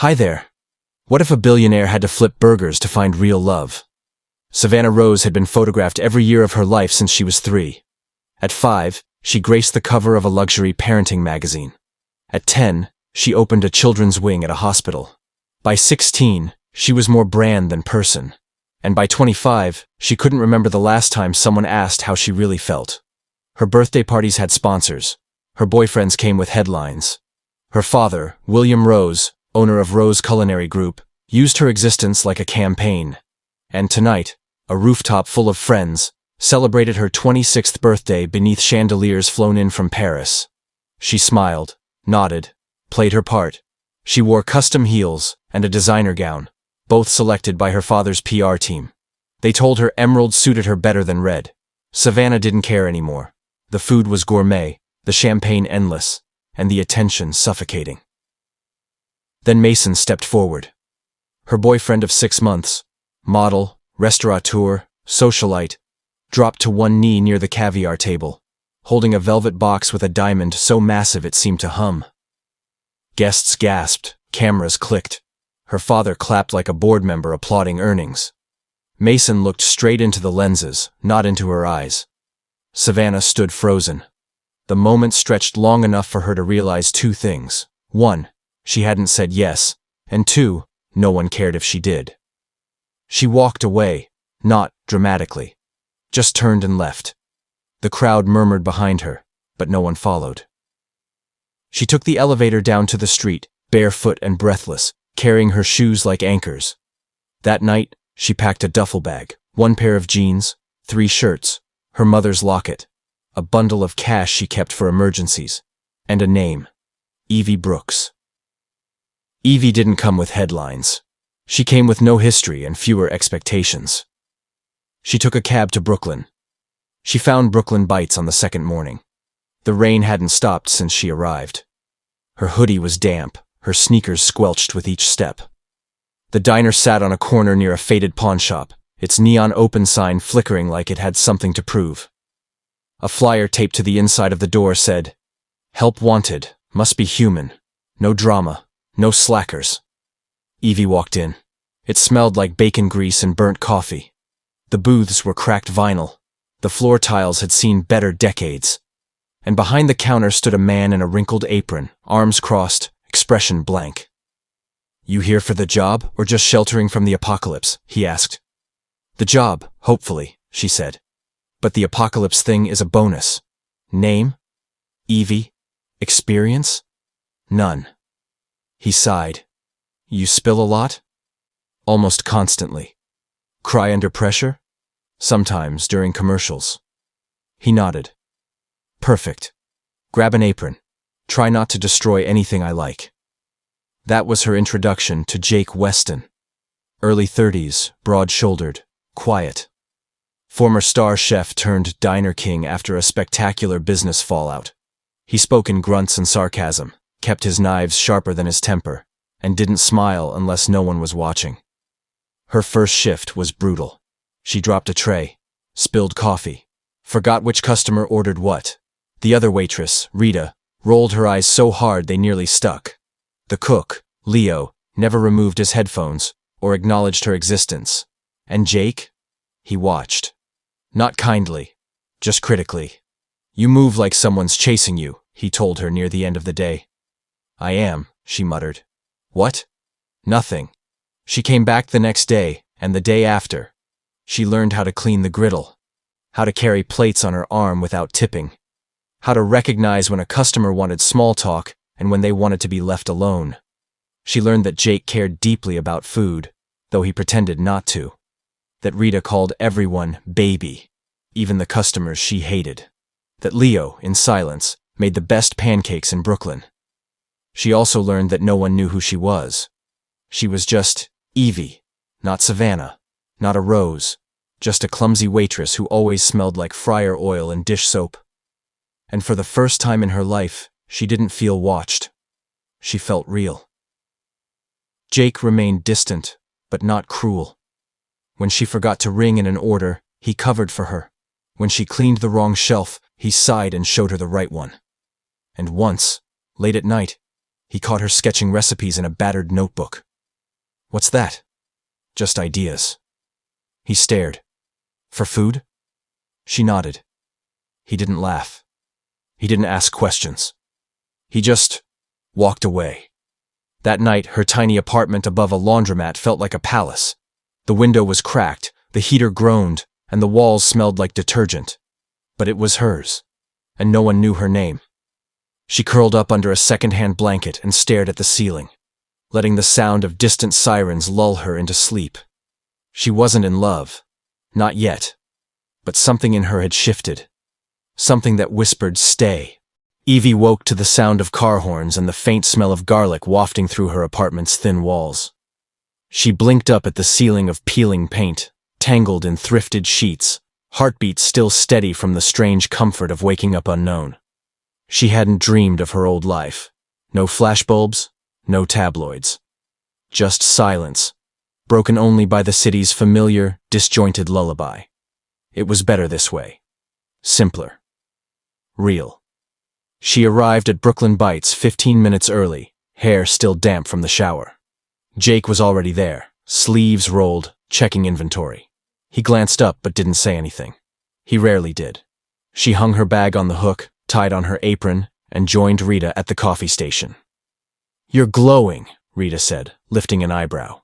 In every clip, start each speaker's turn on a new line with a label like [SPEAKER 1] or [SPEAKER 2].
[SPEAKER 1] Hi there. What if a billionaire had to flip burgers to find real love? Savannah Rose had been photographed every year of her life since she was 3. At 5, she graced the cover of a luxury parenting magazine. At 10, she opened a children's wing at a hospital. By 16, she was more brand than person. And by 25, she couldn't remember the last time someone asked how she really felt. Her birthday parties had sponsors. Her boyfriends came with headlines. Her father, William Rose, owner of Rose Culinary Group, used her existence like a campaign. And tonight, a rooftop full of friends celebrated her 26th birthday beneath chandeliers flown in from Paris. She smiled, nodded, played her part. She wore custom heels and a designer gown, both selected by her father's PR team. They told her emerald suited her better than red. Savannah didn't care anymore. The food was gourmet, the champagne endless, and the attention suffocating. Then Mason stepped forward. Her boyfriend of 6 months, model, restaurateur, socialite, dropped to one knee near the caviar table, holding a velvet box with a diamond so massive it seemed to hum. Guests gasped, cameras clicked. Her father clapped like a board member applauding earnings. Mason looked straight into the lenses, not into her eyes. Savannah stood frozen. The moment stretched long enough for her to realize 2 things. 1, she hadn't said yes, and 2, no one cared if she did. She walked away, not dramatically, just turned and left. The crowd murmured behind her, but no one followed. She took the elevator down to the street, barefoot and breathless, carrying her shoes like anchors. That night, she packed a duffel bag, 1 pair of jeans, 3 shirts, her mother's locket, a bundle of cash she kept for emergencies, and a name, Evie Brooks. Evie didn't come with headlines. She came with no history and fewer expectations. She took a cab to Brooklyn. She found Brooklyn Bites on the 2nd morning. The rain hadn't stopped since she arrived. Her hoodie was damp, her sneakers squelched with each step. The diner sat on a corner near a faded pawn shop, its neon open sign flickering like it had something to prove. A flyer taped to the inside of the door said, "Help wanted, must be human, no drama, no slackers." Evie walked in. It smelled like bacon grease and burnt coffee. The booths were cracked vinyl. The floor tiles had seen better decades. And behind the counter stood a man in a wrinkled apron, arms crossed, expression blank. "You here for the job, or just sheltering from the apocalypse?" he asked. "The job, hopefully," she said. "But the apocalypse thing is a bonus. Name? Evie? Experience? None." He sighed. "You spill a lot?" "Almost constantly." "Cry under pressure?" "Sometimes, during commercials." He nodded. "Perfect. Grab an apron. Try not to destroy anything I like." That was her introduction to Jake Weston. Early 30s, broad-shouldered, quiet. Former star chef turned diner king after a spectacular business fallout. He spoke in grunts and sarcasm, kept his knives sharper than his temper, and didn't smile unless no one was watching. Her first shift was brutal. She dropped a tray, spilled coffee, forgot which customer ordered what. The other waitress, Rita, rolled her eyes so hard they nearly stuck. The cook, Leo, never removed his headphones or acknowledged her existence. And Jake? He watched. Not kindly, just critically. "You move like someone's chasing you," he told her near the end of the day. "I am," she muttered. "What?" "Nothing." She came back the next day, and the day after. She learned how to clean the griddle, how to carry plates on her arm without tipping, how to recognize when a customer wanted small talk and when they wanted to be left alone. She learned that Jake cared deeply about food, though he pretended not to. That Rita called everyone baby, even the customers she hated. That Leo, in silence, made the best pancakes in Brooklyn. She also learned that no one knew who she was. She was just Evie, not Savannah, not a Rose, just a clumsy waitress who always smelled like fryer oil and dish soap. And for the first time in her life, she didn't feel watched. She felt real. Jake remained distant, but not cruel. When she forgot to ring in an order, he covered for her. When she cleaned the wrong shelf, he sighed and showed her the right one. And once, late at night, He caught her sketching recipes in a battered notebook. "What's that?" "Just ideas." He stared. "For food?" She nodded. He didn't laugh. He didn't ask questions. He just walked away. That night, her tiny apartment above a laundromat felt like a palace. The window was cracked, the heater groaned, and the walls smelled like detergent. But it was hers, and no one knew her name. She curled up under a second-hand blanket and stared at the ceiling, letting the sound of distant sirens lull her into sleep. She wasn't in love. Not yet. But something in her had shifted. Something that whispered, "Stay." Evie woke to the sound of car horns and the faint smell of garlic wafting through her apartment's thin walls. She blinked up at the ceiling of peeling paint, tangled in thrifted sheets, heartbeats still steady from the strange comfort of waking up unknown. She hadn't dreamed of her old life. No flashbulbs, no tabloids. Just silence, broken only by the city's familiar, disjointed lullaby. It was better this way. Simpler. Real. She arrived at Brooklyn Bites 15 minutes early, hair still damp from the shower. Jake was already there, sleeves rolled, checking inventory. He glanced up but didn't say anything. He rarely did. She hung her bag on the hook, tied on her apron, and joined Rita at the coffee station. "You're glowing," Rita said, lifting an eyebrow.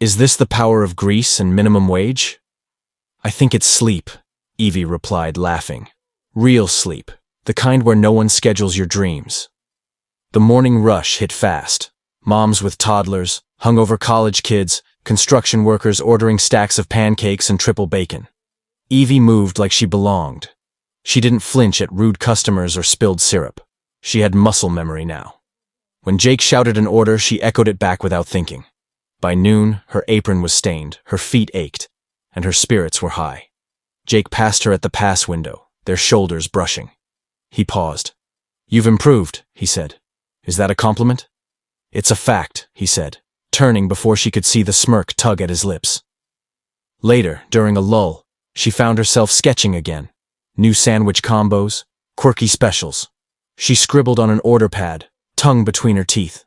[SPEAKER 1] "Is this the power of grease and minimum wage?" "I think it's sleep," Evie replied, laughing. "Real sleep. The kind where no one schedules your dreams." The morning rush hit fast. Moms with toddlers, hungover college kids, construction workers ordering stacks of pancakes and triple bacon. Evie moved like she belonged. She didn't flinch at rude customers or spilled syrup. She had muscle memory now. When Jake shouted an order, she echoed it back without thinking. By noon, her apron was stained, her feet ached, and her spirits were high. Jake passed her at the pass window, their shoulders brushing. He paused. "You've improved," he said. "Is that a compliment?" "It's a fact," he said, turning before she could see the smirk tug at his lips. Later, during a lull, she found herself sketching again. New sandwich combos, quirky specials. She scribbled on an order pad, tongue between her teeth.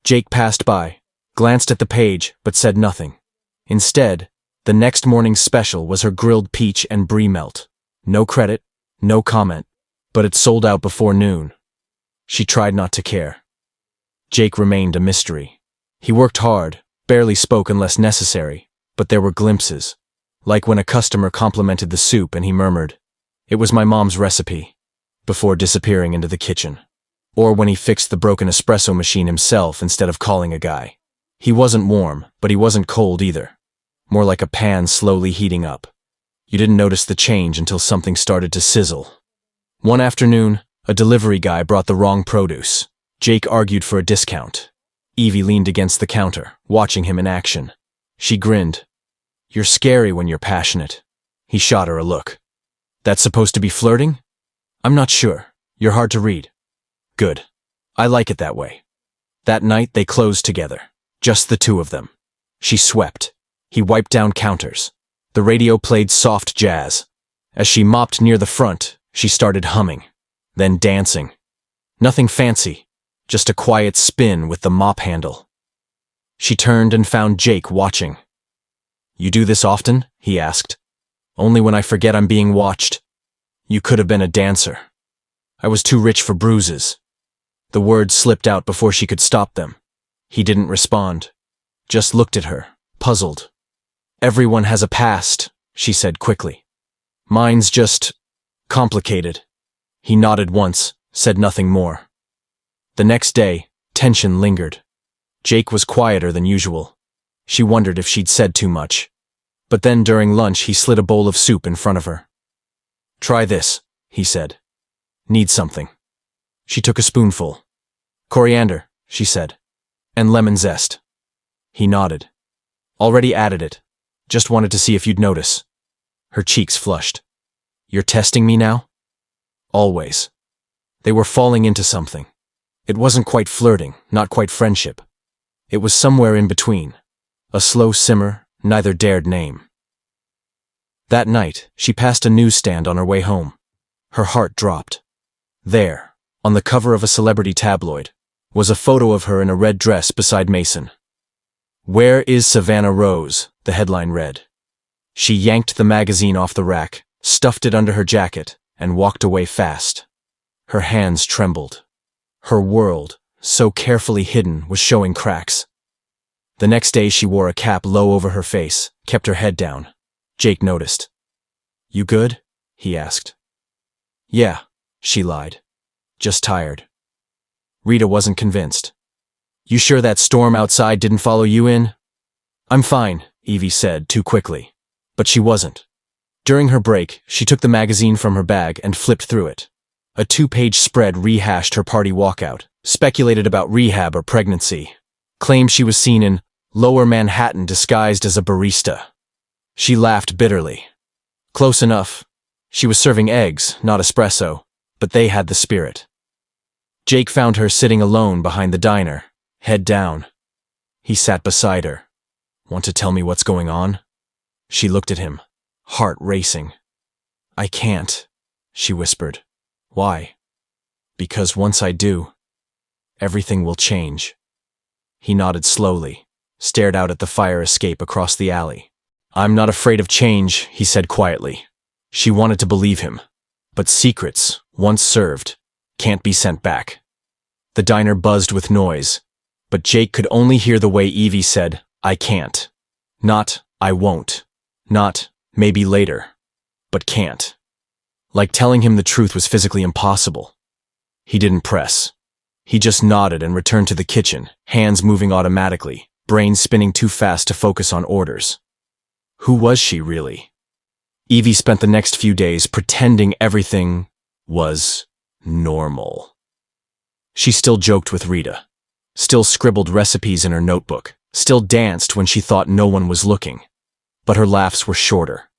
[SPEAKER 1] Jake passed by, glanced at the page, but said nothing. Instead, the next morning's special was her grilled peach and brie melt. No credit, no comment. But it sold out before noon. She tried not to care. Jake remained a mystery. He worked hard, barely spoke unless necessary, but there were glimpses. Like when a customer complimented the soup and he murmured, "It was my mom's recipe," before disappearing into the kitchen. Or when he fixed the broken espresso machine himself instead of calling a guy. He wasn't warm, but he wasn't cold either. More like a pan slowly heating up. You didn't notice the change until something started to sizzle. One afternoon, a delivery guy brought the wrong produce. Jake argued for a discount. Evie leaned against the counter, watching him in action. She grinned. "You're scary when you're passionate." He shot her a look. "That's supposed to be flirting?" "I'm not sure. You're hard to read." "Good. I like it that way." That night they closed together, just the two of them. She swept. He wiped down counters. The radio played soft jazz. As she mopped near the front, she started humming, then dancing. Nothing fancy, just a quiet spin with the mop handle. She turned and found Jake watching. "You do this often?" he asked. "Only when I forget I'm being watched." "You could have been a dancer." "I was too rich for bruises." The words slipped out before she could stop them. He didn't respond, just looked at her, puzzled. "Everyone has a past," she said quickly. "Mine's just complicated." He nodded once, said nothing more. The next day, tension lingered. Jake was quieter than usual. She wondered if she'd said too much. But then during lunch he slid a bowl of soup in front of her. "Try this," he said. "Need something." She took a spoonful. "Coriander," she said. "And lemon zest." He nodded. "Already added it. Just wanted to see if you'd notice." Her cheeks flushed. "You're testing me now?" Always. They were falling into something. It wasn't quite flirting, not quite friendship. It was somewhere in between. A slow simmer neither dared name. That night, she passed a newsstand on her way home. Her heart dropped. There, on the cover of a celebrity tabloid, was a photo of her in a red dress beside Mason. "Where is Savannah Rose?" the headline read. She yanked the magazine off the rack, stuffed it under her jacket, and walked away fast. Her hands trembled. Her world, so carefully hidden, was showing cracks. The next day she wore a cap low over her face, kept her head down. Jake noticed. "You good?" he asked. "Yeah," she lied. "Just tired." Rita wasn't convinced. "You sure that storm outside didn't follow you in?" "I'm fine," Evie said too quickly. But she wasn't. During her break, she took the magazine from her bag and flipped through it. A 2-page spread rehashed her party walkout, speculated about rehab or pregnancy, claimed she was seen in Lower Manhattan disguised as a barista. She laughed bitterly. Close enough. She was serving eggs, not espresso, but they had the spirit. Jake found her sitting alone behind the diner, head down. He sat beside her. "Want to tell me what's going on?" She looked at him, heart racing. "I can't," she whispered. "Why?" "Because once I do, everything will change." He nodded slowly, stared out at the fire escape across the alley. "I'm not afraid of change," he said quietly. She wanted to believe him. But secrets, once served, can't be sent back. The diner buzzed with noise, but Jake could only hear the way Evie said, "I can't." Not, "I won't." Not, "maybe later." But can't. Like telling him the truth was physically impossible. He didn't press. He just nodded and returned to the kitchen, hands moving automatically, brain spinning too fast to focus on orders. Who was she really? Evie spent the next few days pretending everything was normal. She still joked with Rita, still scribbled recipes in her notebook, still danced when she thought no one was looking. But her laughs were shorter.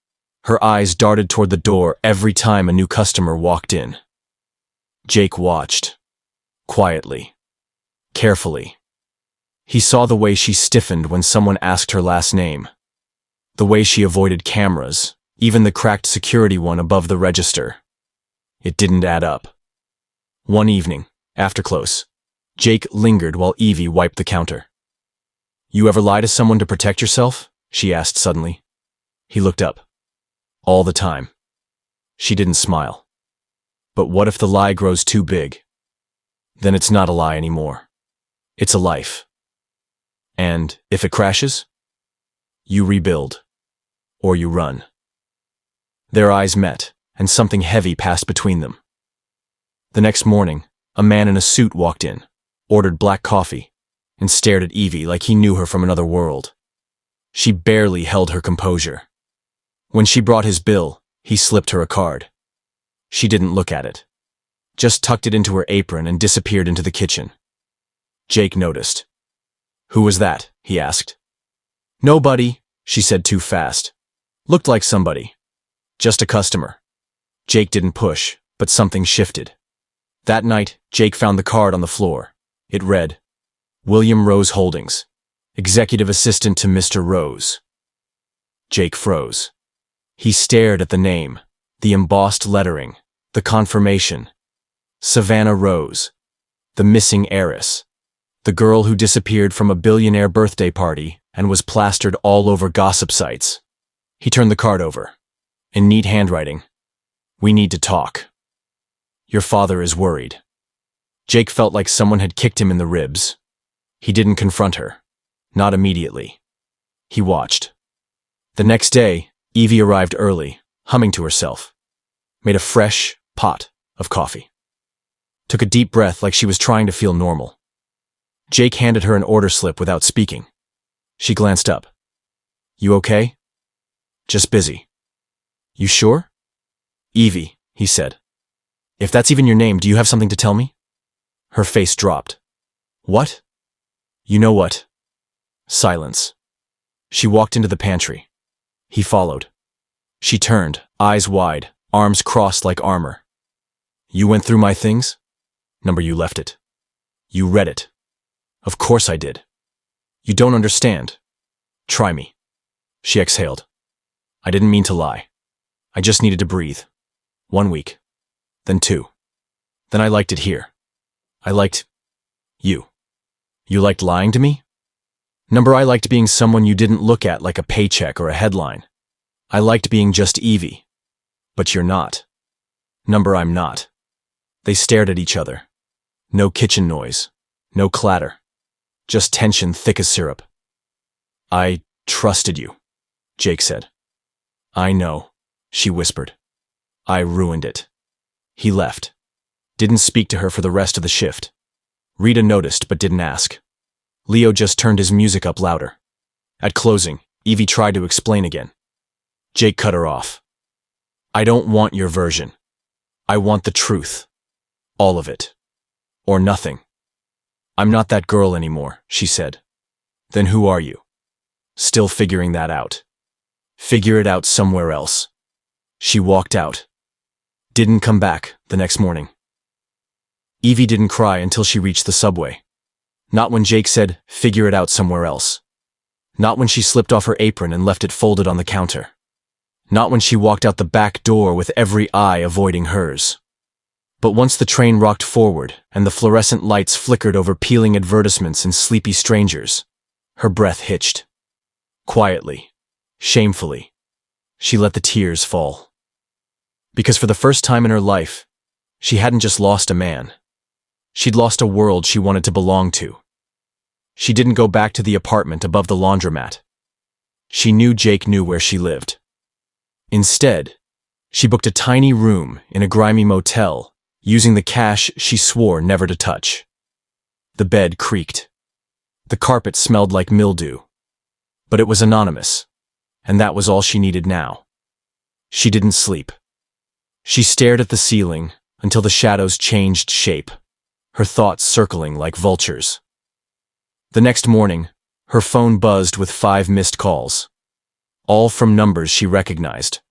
[SPEAKER 1] Her eyes darted toward the door every time a new customer walked in. Jake watched. Quietly. Carefully. He saw the way she stiffened when someone asked her last name. The way she avoided cameras, even the cracked security one above the register. It didn't add up. One evening, after close, Jake lingered while Evie wiped the counter. "You ever lie to someone to protect yourself?" she asked suddenly. He looked up. "All the time." She didn't smile. "But what if the lie grows too big? Then it's not a lie anymore. It's a life. And if it crashes, you rebuild. Or you run." Their eyes met, and something heavy passed between them. The next morning, a man in a suit walked in, ordered black coffee, and stared at Evie like he knew her from another world. She barely held her composure. When she brought his bill, he slipped her a card. She didn't look at it, just tucked it into her apron and disappeared into the kitchen. Jake noticed. "Who was that?" he asked. "Nobody," she said too fast. "Looked like somebody. Just a customer." Jake didn't push, but something shifted. That night, Jake found the card on the floor. It read, "William Rose Holdings, Executive Assistant to Mr. Rose." Jake froze. He stared at the name, the embossed lettering, the confirmation. Savannah Rose, the missing heiress, the girl who disappeared from a billionaire birthday party and was plastered all over gossip sites. He turned the card over. In neat handwriting, "We need to talk. Your father is worried." Jake felt like someone had kicked him in the ribs. He didn't confront her. Not immediately. He watched. The next day, Evie arrived early, humming to herself. Made a fresh pot of coffee. Took a deep breath like she was trying to feel normal. Jake handed her an order slip without speaking. She glanced up. "You okay?" "Just busy." "You sure?" "Evie," he said. "If that's even your name, do you have something to tell me?" Her face dropped. "What?" "You know what." Silence. She walked into the pantry. He followed. She turned, eyes wide, arms crossed like armor. "You went through my things?" "Number you left it." "You read it." "Of course I did." "You don't understand." "Try me." She exhaled. "I didn't mean to lie. I just needed to breathe. 1 week. Then 2. Then I liked it here. I liked You. You liked lying to me? Number, I liked being someone you didn't look at like a paycheck or a headline. I liked being just Evie. But you're not. Number, I'm not. They stared at each other. No kitchen noise. No clatter. Just tension thick as syrup. I trusted you, Jake said. I know, she whispered. I ruined it. He left. Didn't speak to her for the rest of the shift. Rita noticed but didn't ask. Leo just turned his music up louder. At closing, Evie tried to explain again. Jake cut her off. I don't want your version. I want the truth. All of it. Or nothing. I'm not that girl anymore, she said. Then who are you? Still figuring that out. Figure it out somewhere else. She walked out. Didn't come back the next morning. Evie didn't cry until she reached the subway. Not when Jake said, figure it out somewhere else. Not when she slipped off her apron and left it folded on the counter. Not when she walked out the back door with every eye avoiding hers. But once the train rocked forward and the fluorescent lights flickered over peeling advertisements and sleepy strangers, her breath hitched. Quietly, shamefully, she let the tears fall. Because for the first time in her life, she hadn't just lost a man. She'd lost a world she wanted to belong to. She didn't go back to the apartment above the laundromat. She knew Jake knew where she lived. Instead, she booked a tiny room in a grimy motel, using the cash she swore never to touch. The bed creaked. The carpet smelled like mildew. But it was anonymous, and that was all she needed now. She didn't sleep. She stared at the ceiling until the shadows changed shape, her thoughts circling like vultures. The next morning, her phone buzzed with 5 missed calls, all from numbers she recognized.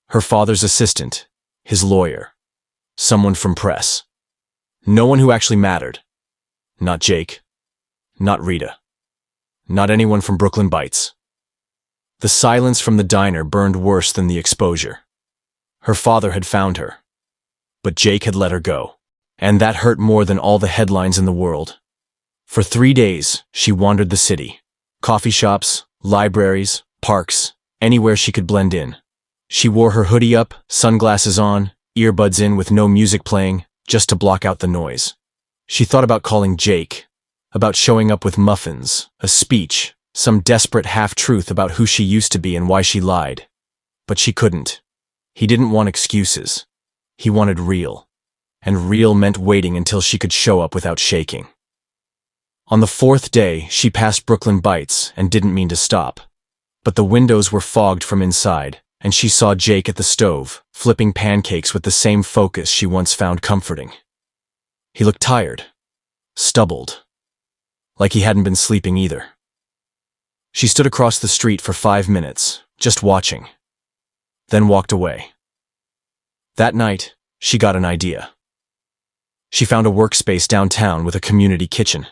[SPEAKER 1] Her father's assistant, his lawyer, someone from press. No one who actually mattered. Not Jake. Not Rita. Not anyone from Brooklyn Bites. The silence from the diner burned worse than the exposure. Her father had found her, but Jake had let her go, and that hurt more than all the headlines in the world. For 3 days, she wandered the city. Coffee shops, libraries, parks, anywhere she could blend in. She wore her hoodie up, sunglasses on, earbuds in with no music playing, just to block out the noise. She thought about calling Jake, about showing up with muffins, a speech, some desperate half-truth about who she used to be and why she lied. But she couldn't. He didn't want excuses. He wanted real. And real meant waiting until she could show up without shaking. On the 4th day, she passed Brooklyn Bites and didn't mean to stop. But the windows were fogged from inside, and she saw Jake at the stove, flipping pancakes with the same focus she once found comforting. He looked tired, stubbled, like he hadn't been sleeping either. She stood across the street for 5 minutes, just watching, then walked away. That night, she got an idea. She found a workspace downtown with a community kitchen.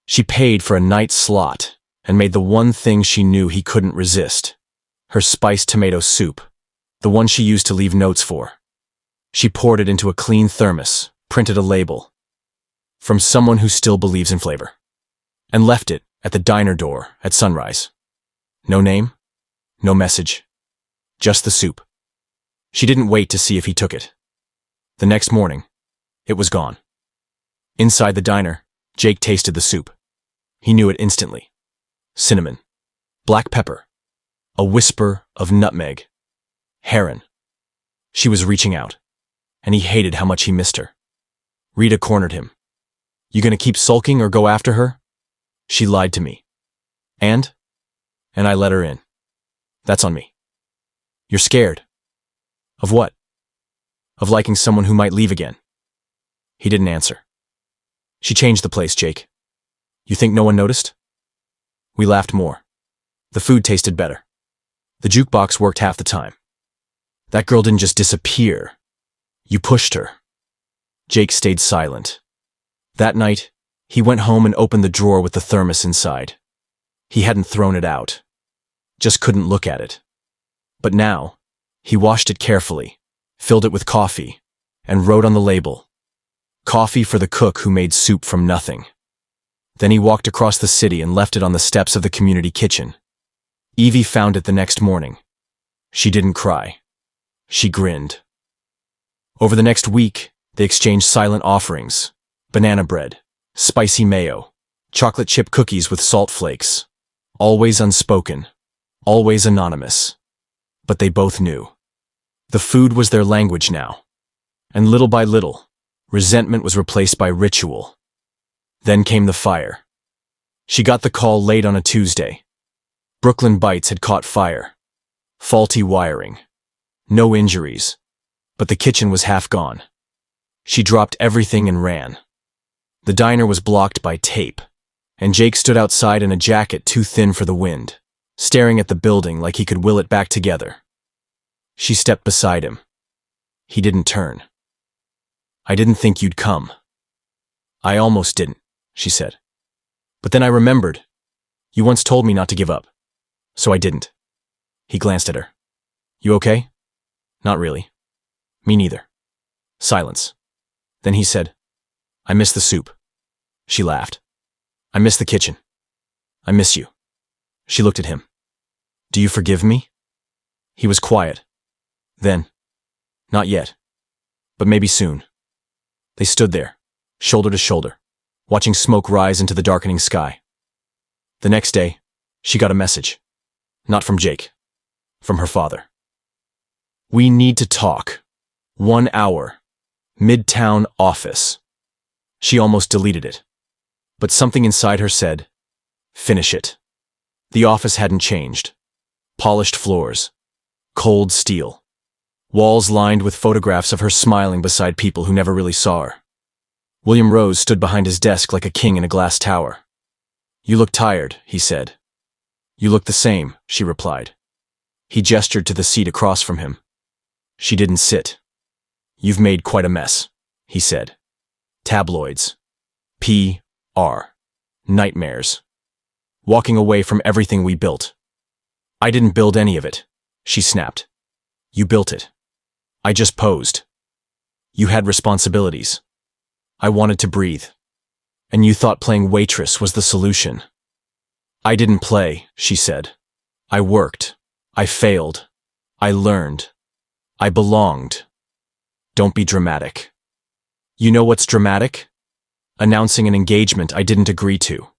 [SPEAKER 1] She paid for a night slot and made the one thing she knew he couldn't resist. Her spiced tomato soup, the one she used to leave notes for. She poured it into a clean thermos, printed a label, from someone who still believes in flavor, and left it at the diner door at sunrise. No name, no message, just the soup. She didn't wait to see if he took it. The next morning, it was gone. Inside the diner, Jake tasted the soup. He knew it instantly. Cinnamon, black pepper, a whisper of nutmeg, heron. She was reaching out, and he hated how much he missed her. Rita cornered him. You gonna keep sulking or go after her? She lied to me. And I let her in. That's on me. You're scared. Of what? Of liking someone who might leave again. He didn't answer. She changed the place, Jake. You think no one noticed? We laughed more. The food tasted better. The jukebox worked half the time. That girl didn't just disappear. You pushed her. Jake stayed silent. That night, he went home and opened the drawer with the thermos inside. He hadn't thrown it out. Just couldn't look at it. But now, he washed it carefully, filled it with coffee, and wrote on the label, "Coffee for the cook who made soup from nothing." Then he walked across the city and left it on the steps of the community kitchen. Evie found it the next morning. She didn't cry. She grinned. Over the next week, they exchanged silent offerings: banana bread, spicy mayo, chocolate chip cookies with salt flakes. Always unspoken, always anonymous. But they both knew. The food was their language now. And little by little, resentment was replaced by ritual. Then came the fire. She got the call late on a Tuesday. Brooklyn Bites had caught fire. Faulty wiring. No injuries. But the kitchen was half gone. She dropped everything and ran. The diner was blocked by tape, and Jake stood outside in a jacket too thin for the wind, staring at the building like he could will it back together. She stepped beside him. He didn't turn. "I didn't think you'd come." "I almost didn't," she said. "But then I remembered. You once told me not to give up. So I didn't." He glanced at her. "You okay?" "Not really." "Me neither." Silence. Then he said, "I miss the soup." She laughed. "I miss the kitchen. I miss you." She looked at him. "Do you forgive me?" He was quiet. Then, "Not yet. But maybe soon." They stood there, shoulder to shoulder, watching smoke rise into the darkening sky. The next day, she got a message. Not from Jake. From her father. "We need to talk. 1 hour. Midtown office." She almost deleted it. But something inside her said, "Finish it." The office hadn't changed. Polished floors. Cold steel. Walls lined with photographs of her smiling beside people who never really saw her. William Rose stood behind his desk like a king in a glass tower. "You look tired," he said. "You look the same," she replied. He gestured to the seat across from him. She didn't sit. "You've made quite a mess," he said. "Tabloids. PR. Nightmares. Walking away from everything we built." "I didn't build any of it," she snapped. "You built it. I just posed. You had responsibilities. I wanted to breathe. And you thought playing waitress was the solution." "I didn't play," she said. "I worked. I failed. I learned. I belonged. Don't be dramatic." "You know what's dramatic? Announcing an engagement I didn't agree to."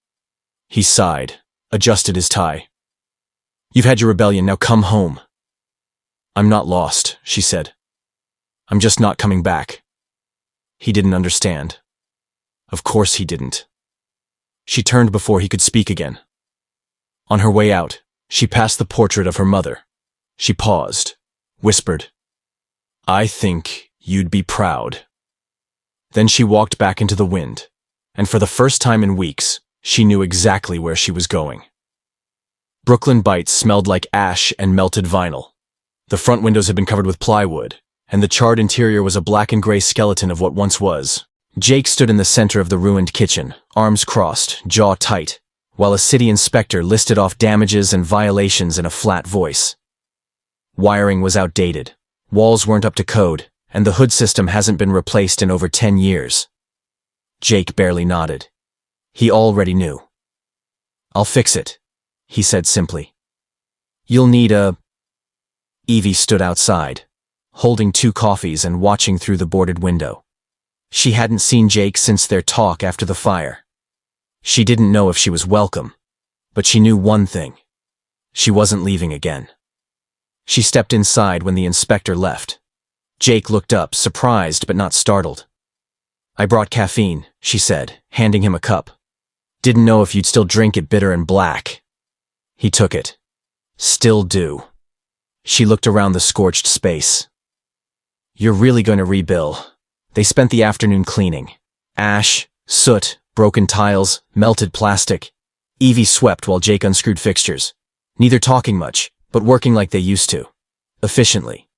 [SPEAKER 1] He sighed, adjusted his tie. "You've had your rebellion, now come home." "I'm not lost," she said. "I'm just not coming back." He didn't understand. Of course he didn't. She turned before he could speak again. On her way out, she passed the portrait of her mother. She paused, whispered, "I think you'd be proud." Then she walked back into the wind, and for the first time in weeks, she knew exactly where she was going. Brooklyn Bites smelled like ash and melted vinyl. The front windows had been covered with plywood, and the charred interior was a black and gray skeleton of what once was. Jake stood in the center of the ruined kitchen, arms crossed, jaw tight, while a city inspector listed off damages and violations in a flat voice. Wiring was outdated, walls weren't up to code, and the hood system hasn't been replaced in over 10 years. Jake barely nodded. He already knew. "I'll fix it," he said simply. "You'll need a..." Evie stood outside, holding 2 coffees and watching through the boarded window. She hadn't seen Jake since their talk after the fire. She didn't know if she was welcome, but she knew one thing. She wasn't leaving again. She stepped inside when the inspector left. Jake looked up, surprised but not startled. "I brought caffeine," she said, handing him a cup. "Didn't know if you'd still drink it bitter and black." He took it. "Still do." She looked around the scorched space. "You're really going to rebuild." They spent the afternoon cleaning. Ash, soot, broken tiles, melted plastic. Evie swept while Jake unscrewed fixtures. Neither talking much, but working like they used to. Efficiently.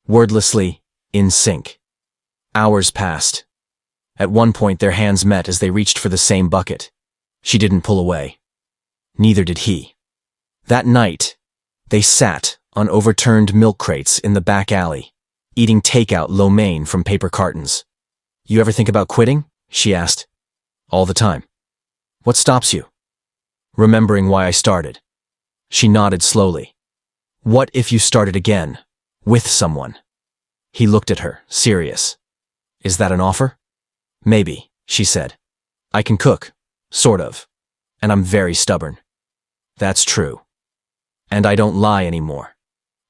[SPEAKER 1] Wordlessly, in sync. Hours passed. At one point their hands met as they reached for the same bucket. She didn't pull away. Neither did he. That night, they sat on overturned milk crates in the back alley, eating takeout lo mein from paper cartons. "You ever think about quitting?" she asked. "All the time." What stops you? Remembering why I started. She nodded slowly. What if you started again? With someone? He looked at her, serious. Is that an offer? Maybe, she said. I can cook. Sort of. And I'm very stubborn. That's true. And I don't lie anymore.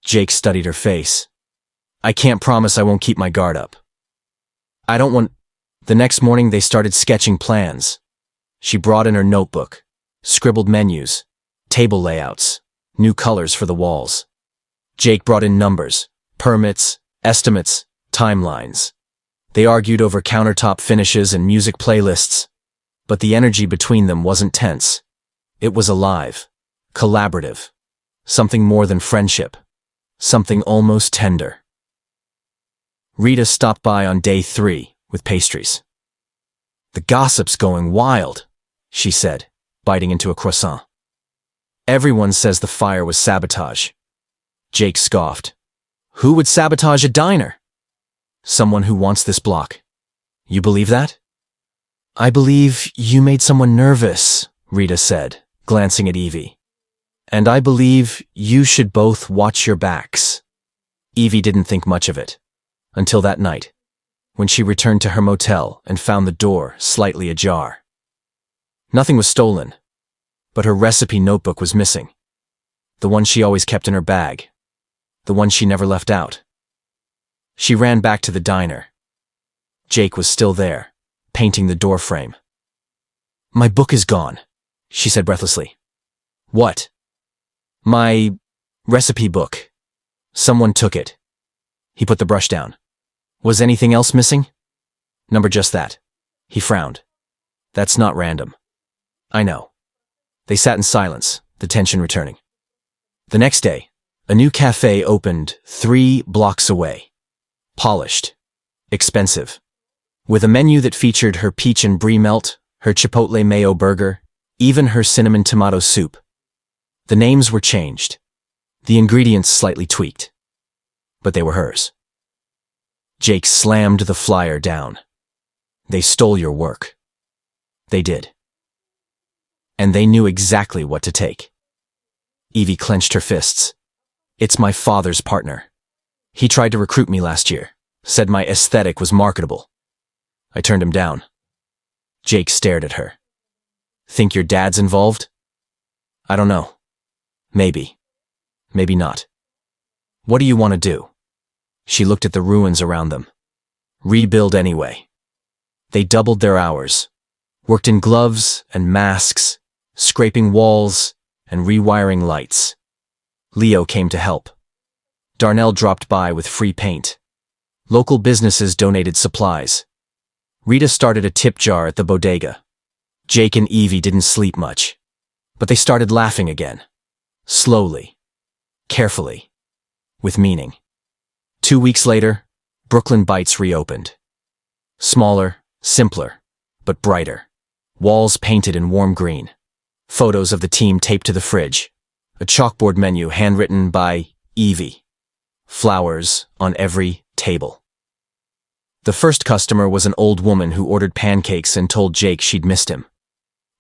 [SPEAKER 1] Jake studied her face. I can't promise I won't keep my guard up. I don't want... The next morning they started sketching plans. She brought in her notebook, scribbled menus, table layouts, new colors for the walls. Jake brought in numbers, permits, estimates, timelines. They argued over countertop finishes and music playlists, but the energy between them wasn't tense. It was alive, collaborative, something more than friendship, something almost tender. Rita stopped by on day 3 with pastries. The gossip's going wild, she said, biting into a croissant. Everyone says the fire was sabotage. Jake scoffed. Who would sabotage a diner? Someone who wants this block. You believe that? I believe you made someone nervous, Rita said, glancing at Evie. And I believe you should both watch your backs. Evie didn't think much of it. Until that night, when she returned to her motel and found the door slightly ajar. Nothing was stolen, but her recipe notebook was missing. The one she always kept in her bag. The one she never left out. She ran back to the diner. Jake was still there, painting the door frame. My book is gone, she said breathlessly. What? My recipe book. Someone took it. He put the brush down. Was anything else missing? Number just that. He frowned. That's not random. I know. They sat in silence, the tension returning. The next day, a new cafe opened 3 blocks away. Polished. Expensive. With a menu that featured her peach and brie melt, her chipotle mayo burger, even her cinnamon tomato soup. The names were changed. The ingredients slightly tweaked. But they were hers. Jake slammed the flyer down. They stole your work. They did. And they knew exactly what to take. Evie clenched her fists. It's my father's partner. He tried to recruit me last year, said my aesthetic was marketable. I turned him down. Jake stared at her. Think your dad's involved? I don't know. Maybe. Maybe not. What do you want to do? She looked at the ruins around them. Rebuild anyway. They doubled their hours, worked in gloves and masks, scraping walls and rewiring lights. Leo came to help. Darnell dropped by with free paint. Local businesses donated supplies. Rita started a tip jar at the bodega. Jake and Evie didn't sleep much, but they started laughing again. Slowly. Carefully. With meaning. 2 weeks later, Brooklyn Bites reopened. Smaller, simpler, but brighter. Walls painted in warm green. Photos of the team taped to the fridge. A chalkboard menu handwritten by Evie. Flowers on every table. The first customer was an old woman who ordered pancakes and told Jake she'd missed him.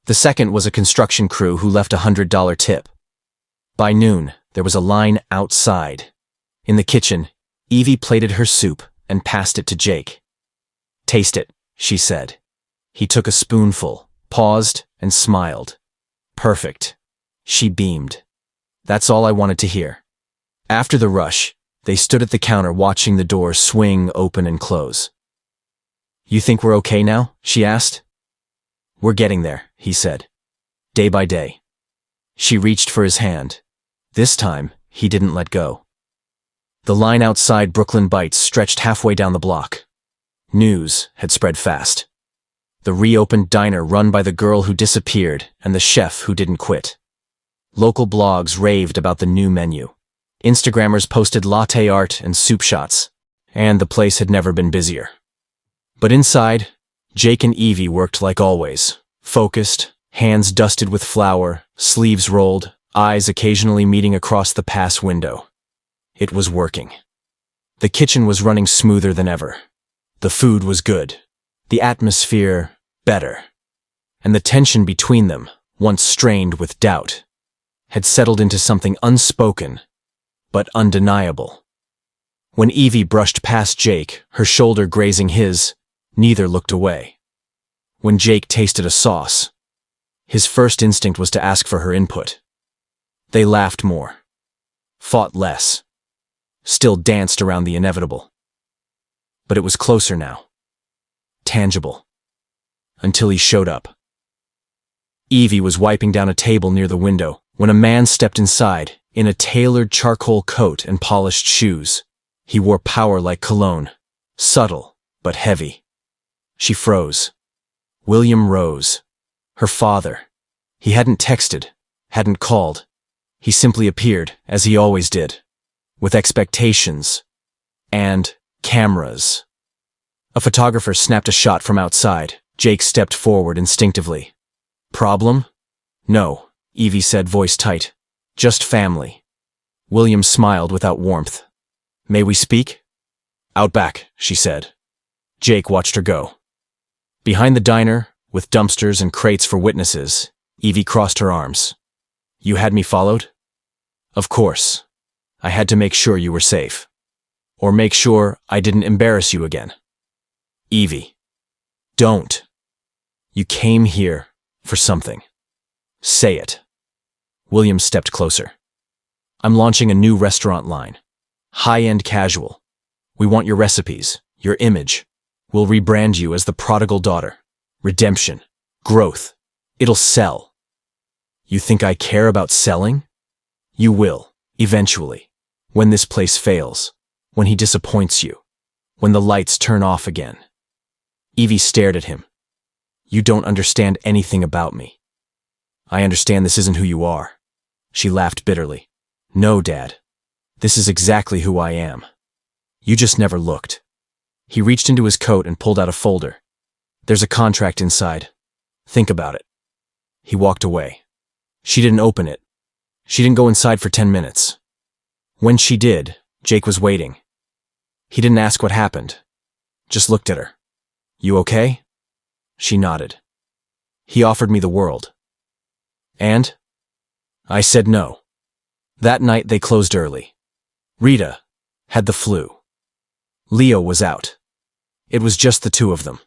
[SPEAKER 1] The second was a construction crew who left a $100 tip. By noon, there was a line outside. In the kitchen, Evie plated her soup and passed it to Jake. Taste it, she said. He took a spoonful, paused, and smiled. Perfect. She beamed. That's all I wanted to hear. After the rush, they stood at the counter watching the door swing open and close. You think we're okay now? She asked. We're getting there, he said. Day by day. She reached for his hand. This time, he didn't let go. The line outside Brooklyn Bites stretched halfway down the block. News had spread fast. The reopened diner run by the girl who disappeared and the chef who didn't quit. Local blogs raved about the new menu. Instagrammers posted latte art and soup shots, and the place had never been busier. But inside, Jake and Evie worked like always, focused, hands dusted with flour, sleeves rolled, eyes occasionally meeting across the pass window. It was working. The kitchen was running smoother than ever. The food was good. The atmosphere, better. and the tension between them, once strained with doubt, had settled into something unspoken, but undeniable. When Evie brushed past Jake, her shoulder grazing his, neither looked away. When Jake tasted a sauce, his first instinct was to ask for her input. They laughed more, fought less, still danced around the inevitable. But it was closer now, tangible, until he showed up. Evie was wiping down a table near the window when a man stepped inside, in a tailored charcoal coat and polished shoes. He wore power like cologne, subtle but heavy. She froze. William Rose. Her father. He hadn't texted, hadn't called. He simply appeared, as he always did, with expectations and cameras. A photographer snapped a shot from outside. Jake stepped forward instinctively. Problem? No, Evie said, voice tight. Just family. William smiled without warmth. May we speak? Out back, she said. Jake watched her go. Behind the diner, with dumpsters and crates for witnesses, Evie crossed her arms. You had me followed? Of course. I had to make sure you were safe. Or make sure I didn't embarrass you again. Evie. Don't. You came here for something. Say it. William stepped closer. I'm launching a new restaurant line. High-end casual. We want your recipes, your image. We'll rebrand you as the prodigal daughter. Redemption. Growth. It'll sell. You think I care about selling? You will, eventually. When this place fails. When he disappoints you. When the lights turn off again. Evie stared at him. You don't understand anything about me. I understand this isn't who you are. She laughed bitterly. No, Dad. This is exactly who I am. You just never looked. He reached into his coat and pulled out a folder. There's a contract inside. Think about it. He walked away. She didn't open it. She didn't go inside for 10 minutes. When she did, Jake was waiting. He didn't ask what happened. Just looked at her. You okay? She nodded. He offered me the world. And? I said no. That night they closed early. Rita had the flu. Leo was out. It was just the two of them.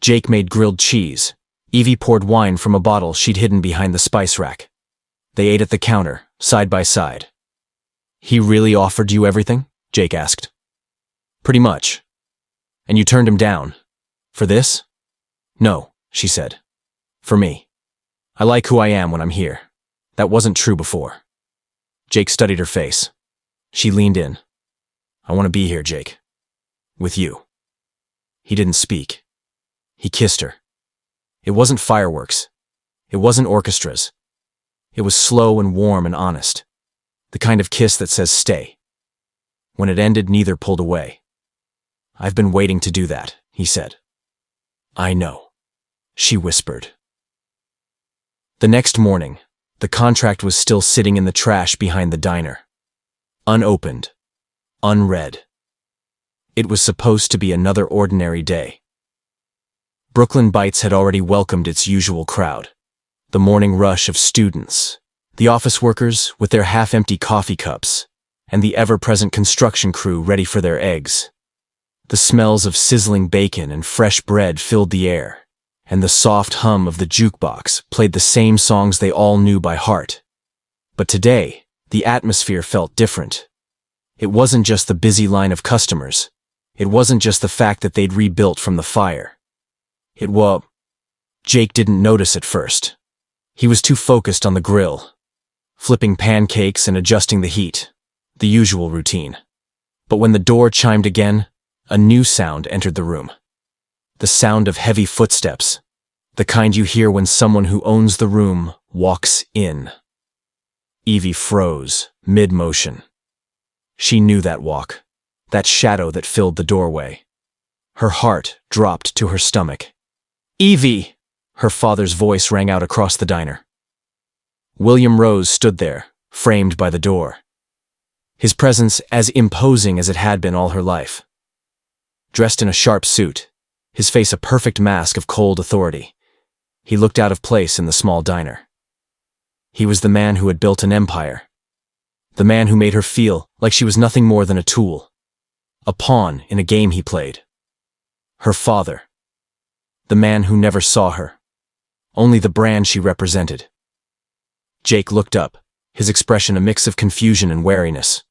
[SPEAKER 1] Jake made grilled cheese. Evie poured wine from a bottle she'd hidden behind the spice rack. They ate at the counter, side by side. He really offered you everything? Jake asked. Pretty much. And you turned him down. For this? No, she said. For me. I like who I am when I'm here. That wasn't true before. Jake studied her face. She leaned in. I want to be here, Jake. With you. He didn't speak. He kissed her. It wasn't fireworks. It wasn't orchestras. It was slow and warm and honest. The kind of kiss that says stay. When it ended, neither pulled away. I've been waiting to do that, he said. I know, she whispered. The next morning, the contract was still sitting in the trash behind the diner. Unopened. Unread. It was supposed to be another ordinary day. Brooklyn Bites had already welcomed its usual crowd. The morning rush of students, the office workers with their half-empty coffee cups, and the ever-present construction crew ready for their eggs. The smells of sizzling bacon and fresh bread filled the air, and the soft hum of the jukebox played the same songs they all knew by heart. But today, the atmosphere felt different. It wasn't just the busy line of customers. It wasn't just the fact that they'd rebuilt from the fire. It was... Jake didn't notice at first. He was too focused on the grill, flipping pancakes and adjusting the heat, the usual routine. But when the door chimed again, a new sound entered the room. The sound of heavy footsteps, the kind you hear when someone who owns the room walks in. Evie froze, mid-motion. She knew that walk, that shadow that filled the doorway. Her heart dropped to her stomach. Evie! Her father's voice rang out across the diner. William Rose stood there, framed by the door. His presence as imposing as it had been all her life. Dressed in a sharp suit, his face a perfect mask of cold authority. He looked out of place in the small diner. He was the man who had built an empire. The man who made her feel like she was nothing more than a tool, a pawn in a game he played. Her father. The man who never saw her, only the brand she represented. Jake looked up, his expression a mix of confusion and wariness.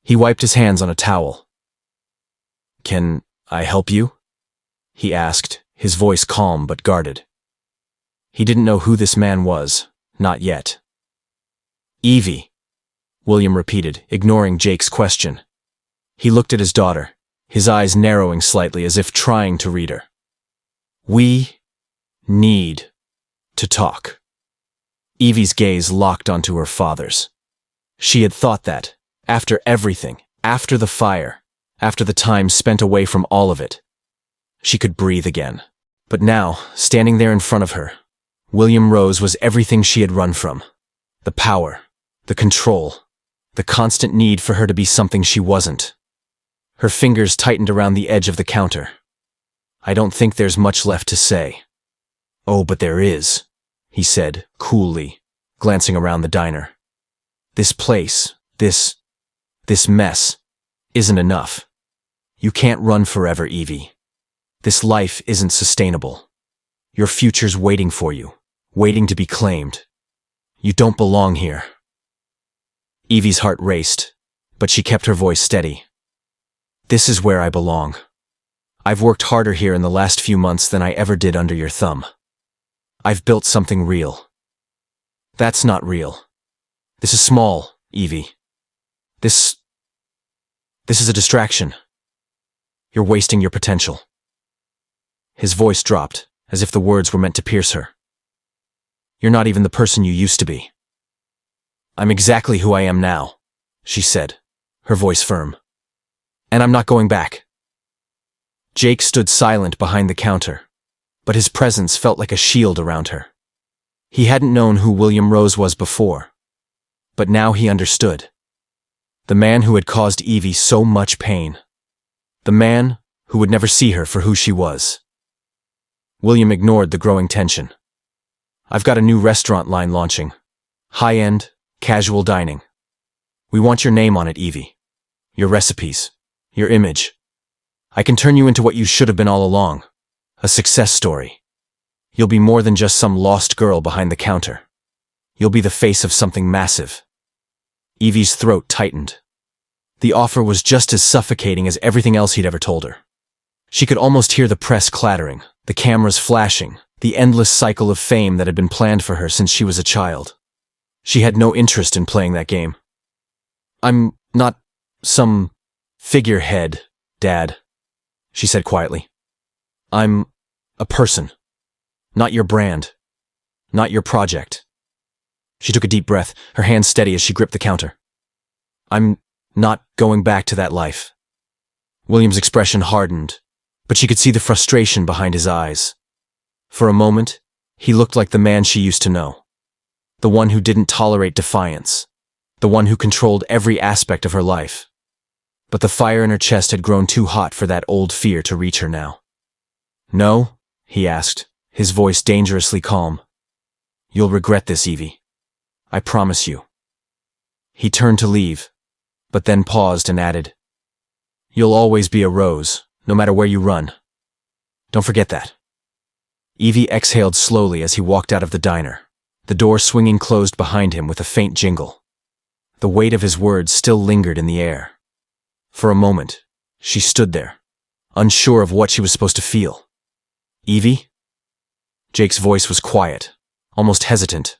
[SPEAKER 1] He wiped his hands on a towel. "Can I help you?" he asked, his voice calm but guarded. He didn't know who this man was, not yet. "Evie," William repeated, ignoring Jake's question. He looked at his daughter, his eyes narrowing slightly as if trying to read her. "We need to talk." Evie's gaze locked onto her father's. She had thought that, after everything, after the fire, after the time spent away from all of it, she could breathe again. But now, standing there in front of her, William Rose was everything she had run from. The power, the control, the constant need for her to be something she wasn't. Her fingers tightened around the edge of the counter. "I don't think there's much left to say." "Oh, but there is," he said, coolly, glancing around the diner. "This place, this mess, isn't enough. You can't run forever, Evie. This life isn't sustainable. Your future's waiting for you, waiting to be claimed. You don't belong here." Evie's heart raced, but she kept her voice steady. "This is where I belong. I've worked harder here in the last few months than I ever did under your thumb. I've built something real." "That's not real. This is small, Evie. This is a distraction. You're wasting your potential." His voice dropped, as if the words were meant to pierce her. "You're not even the person you used to be." "I'm exactly who I am now," she said, her voice firm. "And I'm not going back." Jake stood silent behind the counter, but his presence felt like a shield around her. He hadn't known who William Rose was before, but now he understood. The man who had caused Evie so much pain. The man who would never see her for who she was. William ignored the growing tension. "I've got a new restaurant line launching. High-end, casual dining. We want your name on it, Evie. Your recipes. Your image. I can turn you into what you should have been all along. A success story. You'll be more than just some lost girl behind the counter. You'll be the face of something massive." Evie's throat tightened. The offer was just as suffocating as everything else he'd ever told her. She could almost hear the press clattering, the cameras flashing, the endless cycle of fame that had been planned for her since she was a child. She had no interest in playing that game. "I'm not some figurehead, Dad," she said quietly. "I'm a person. Not your brand. Not your project." She took a deep breath, her hands steady as she gripped the counter. "I'm not going back to that life." William's expression hardened, but she could see the frustration behind his eyes. For a moment, he looked like the man she used to know. The one who didn't tolerate defiance. The one who controlled every aspect of her life. But the fire in her chest had grown too hot for that old fear to reach her now. "No?" he asked, his voice dangerously calm. "You'll regret this, Evie. I promise you." He turned to leave, but then paused and added, "You'll always be a Rose, no matter where you run. Don't forget that." Evie exhaled slowly as he walked out of the diner, the door swinging closed behind him with a faint jingle. The weight of his words still lingered in the air. For a moment, she stood there, unsure of what she was supposed to feel. "Evie?" Jake's voice was quiet, almost hesitant.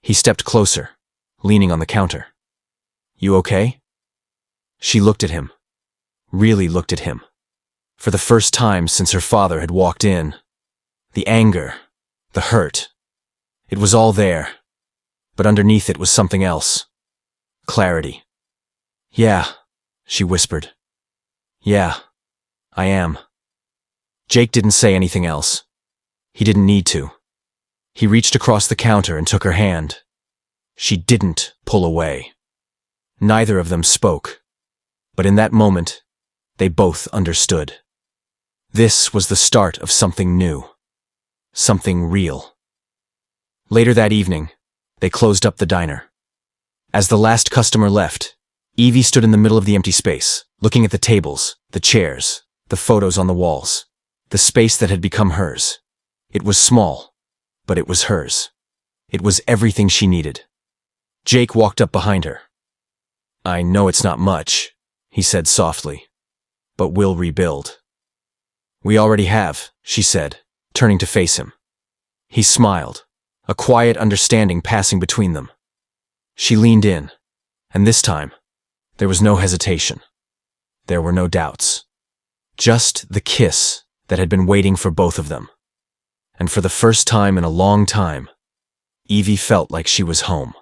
[SPEAKER 1] He stepped closer, leaning on the counter. "You okay?" She looked at him, really looked at him. For the first time since her father had walked in. The anger, the hurt. It was all there, but underneath it was something else. Clarity. "Yeah," she whispered. "Yeah, I am." Jake didn't say anything else. He didn't need to. He reached across the counter and took her hand. She didn't pull away. Neither of them spoke. But in that moment, they both understood. This was the start of something new. something real. Later that evening, they closed up the diner. As the last customer left, Evie stood in the middle of the empty space, looking at the tables, the chairs, the photos on the walls, the space that had become hers. It was small, but it was hers. It was everything she needed. Jake walked up behind her. "I know it's not much," he said softly, "but we'll rebuild." "We already have," she said, turning to face him. He smiled, a quiet understanding passing between them. She leaned in, and this time, there was no hesitation. There were no doubts. Just the kiss that had been waiting for both of them. And for the first time in a long time, Evie felt like she was home.